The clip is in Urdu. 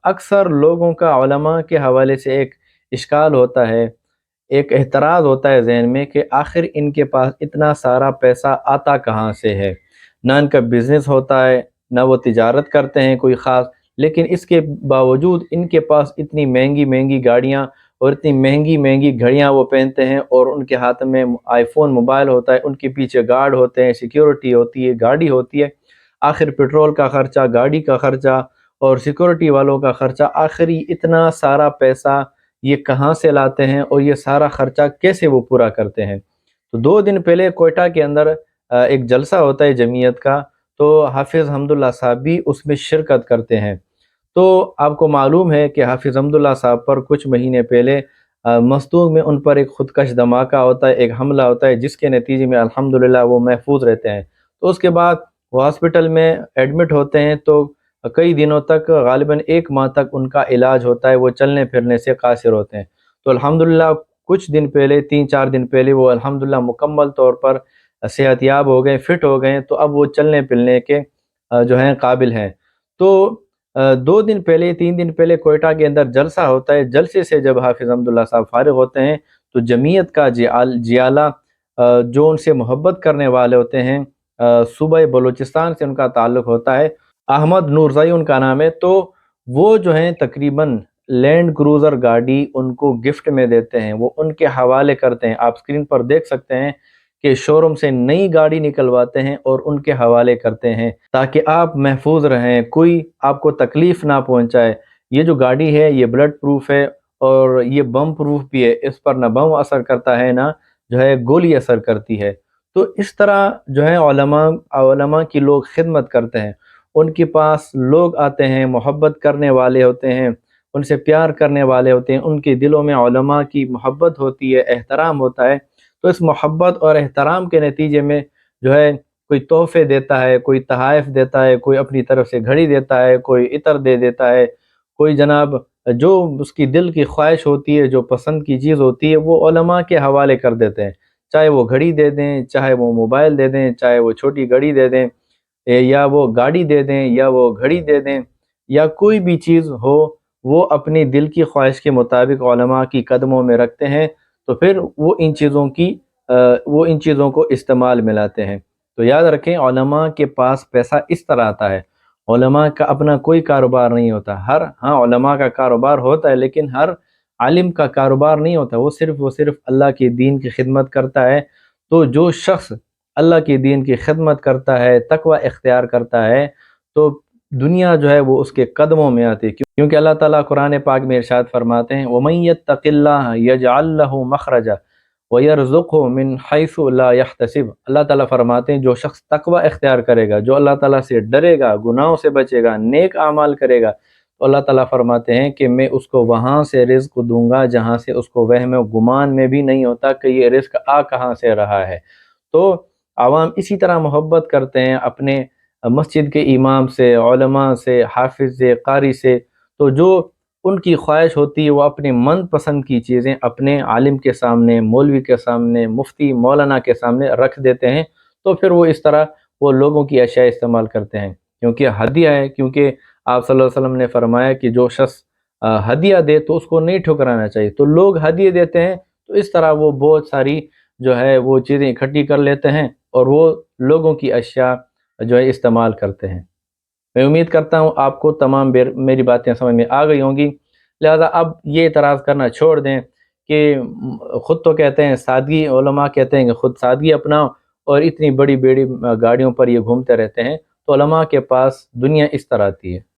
اکثر لوگوں کا علماء کے حوالے سے ایک اشکال ہوتا ہے، ایک اعتراض ہوتا ہے ذہن میں کہ آخر ان کے پاس اتنا سارا پیسہ آتا کہاں سے ہے؟ نہ ان کا بزنس ہوتا ہے، نہ وہ تجارت کرتے ہیں کوئی خاص، لیکن اس کے باوجود ان کے پاس اتنی مہنگی مہنگی گاڑیاں اور اتنی مہنگی مہنگی گھڑیاں وہ پہنتے ہیں، اور ان کے ہاتھ میں آئی فون موبائل ہوتا ہے، ان کے پیچھے گارڈ ہوتے ہیں، سیکیورٹی ہوتی ہے، گاڑی ہوتی ہے۔ آخر پیٹرول کا خرچہ، گاڑی کا خرچہ اور سیکورٹی والوں کا خرچہ، آخر یہ اتنا سارا پیسہ یہ کہاں سے لاتے ہیں اور یہ سارا خرچہ کیسے وہ پورا کرتے ہیں؟ تو 2 دن پہلے کوئٹہ کے اندر ایک جلسہ ہوتا ہے جمعیت کا، تو حافظ حمداللہ صاحب بھی اس میں شرکت کرتے ہیں۔ تو آپ کو معلوم ہے کہ حافظ حمداللہ صاحب پر کچھ مہینے پہلے مستونگ میں ان پر ایک خودکش دھماکہ ہوتا ہے، ایک حملہ ہوتا ہے، جس کے نتیجے میں الحمدللہ وہ محفوظ رہتے ہیں۔ تو اس کے بعد وہ ہاسپٹل میں ایڈمٹ ہوتے ہیں، تو کئی دنوں تک، غالباً 1 ماہ تک ان کا علاج ہوتا ہے، وہ چلنے پھرنے سے قاصر ہوتے ہیں۔ تو الحمدللہ کچھ دن پہلے، 3 4 دن پہلے، وہ الحمدللہ مکمل طور پر صحت یاب ہو گئے، فٹ ہو گئے، تو اب وہ چلنے پھرنے کے جو ہیں قابل ہیں۔ تو 2 دن پہلے، 3 دن پہلے کوئٹہ کے اندر جلسہ ہوتا ہے۔ جلسے سے جب حافظ حمداللہ صاحب فارغ ہوتے ہیں تو جمعیت کا جیالہ جو ان سے محبت کرنے والے ہوتے ہیں، صوبہ بلوچستان سے ان کا تعلق ہوتا ہے، احمد نورزائی ان کا نام ہے، تو وہ جو ہیں تقریباً لینڈ کروزر گاڑی ان کو گفٹ میں دیتے ہیں، وہ ان کے حوالے کرتے ہیں۔ آپ سکرین پر دیکھ سکتے ہیں کہ شو روم سے نئی گاڑی نکلواتے ہیں اور ان کے حوالے کرتے ہیں تاکہ آپ محفوظ رہیں، کوئی آپ کو تکلیف نہ پہنچائے۔ یہ جو گاڑی ہے یہ بلٹ پروف ہے اور یہ بم پروف بھی ہے، اس پر نہ بم اثر کرتا ہے، نہ جو ہے گولی اثر کرتی ہے۔ تو اس طرح جو ہے علماء کی لوگ خدمت کرتے ہیں، ان کے پاس لوگ آتے ہیں، محبت کرنے والے ہوتے ہیں، ان سے پیار کرنے والے ہوتے ہیں، ان کے دلوں میں علماء کی محبت ہوتی ہے، احترام ہوتا ہے۔ تو اس محبت اور احترام کے نتیجے میں جو ہے کوئی تحفے دیتا ہے، کوئی تحائف دیتا ہے، کوئی اپنی طرف سے گھڑی دیتا ہے، کوئی عطر دے دیتا ہے، کوئی جناب جو اس کی دل کی خواہش ہوتی ہے، جو پسند کی چیز ہوتی ہے، وہ علماء کے حوالے کر دیتے ہیں۔ چاہے وہ گھڑی دے دیں، چاہے وہ موبائل دے دیں، چاہے وہ چھوٹی گھڑی دے دیں، یا وہ گاڑی دے دیں، یا وہ گھڑی دے دیں، یا کوئی بھی چیز ہو، وہ اپنی دل کی خواہش کے مطابق علماء کی قدموں میں رکھتے ہیں، تو پھر وہ ان چیزوں کو استعمال میں لاتے ہیں۔ تو یاد رکھیں، علماء کے پاس پیسہ اس طرح آتا ہے۔ علماء کا اپنا کوئی کاروبار نہیں ہوتا، ہاں علماء کا کاروبار ہوتا ہے، لیکن ہر عالم کا کاروبار نہیں ہوتا، وہ صرف اللہ کے دین کی خدمت کرتا ہے۔ تو جو شخص اللہ کے دین کی خدمت کرتا ہے، تقوی اختیار کرتا ہے، تو دنیا جو ہے وہ اس کے قدموں میں آتی ہے، کیونکہ اللہ تعالیٰ قرآن پاک میں ارشاد فرماتے ہیں وَمَن يَتَّقِ اللَّهَ يَجْعَلْ لَهُ مَخْرَجًا وَيَرْزُقْهُ مِنْ حَيْثُ لَا يَحْتَسِبُ۔ اللہ تعالیٰ فرماتے ہیں جو شخص تقوی اختیار کرے گا، جو اللہ تعالیٰ سے ڈرے گا، گناہوں سے بچے گا، نیک اعمال کرے گا، تو اللہ تعالیٰ فرماتے ہیں کہ میں اس کو وہاں سے رزق دوں گا جہاں سے اس کو وہم و گمان میں بھی نہیں ہوتا کہ یہ رزق کہاں سے رہا ہے۔ تو عوام اسی طرح محبت کرتے ہیں اپنے مسجد کے امام سے، علماء سے، حافظ سے، قاری سے، تو جو ان کی خواہش ہوتی ہے وہ اپنے من پسند کی چیزیں اپنے عالم کے سامنے، مولوی کے سامنے، مفتی مولانا کے سامنے رکھ دیتے ہیں، تو پھر وہ اس طرح وہ لوگوں کی اشیاء استعمال کرتے ہیں، کیونکہ ہدیہ ہے، کیونکہ آپ صلی اللہ علیہ وسلم نے فرمایا کہ جو شخص ہدیہ دے تو اس کو نہیں ٹھکرانا چاہیے، تو لوگ ہدیہ دیتے ہیں، تو اس طرح وہ بہت ساری جو ہے وہ چیزیں اکٹھی کر لیتے ہیں اور وہ لوگوں کی اشیاء جو ہے استعمال کرتے ہیں۔ میں امید کرتا ہوں آپ کو تمام میری باتیں سمجھ میں آ گئی ہوں گی، لہذا اب یہ اعتراض کرنا چھوڑ دیں کہ خود تو کہتے ہیں سادگی، علماء کہتے ہیں کہ خود سادگی اپناؤ، اور اتنی بڑی بڑی گاڑیوں پر یہ گھومتے رہتے ہیں، تو علماء کے پاس دنیا اس طرح آتی ہے۔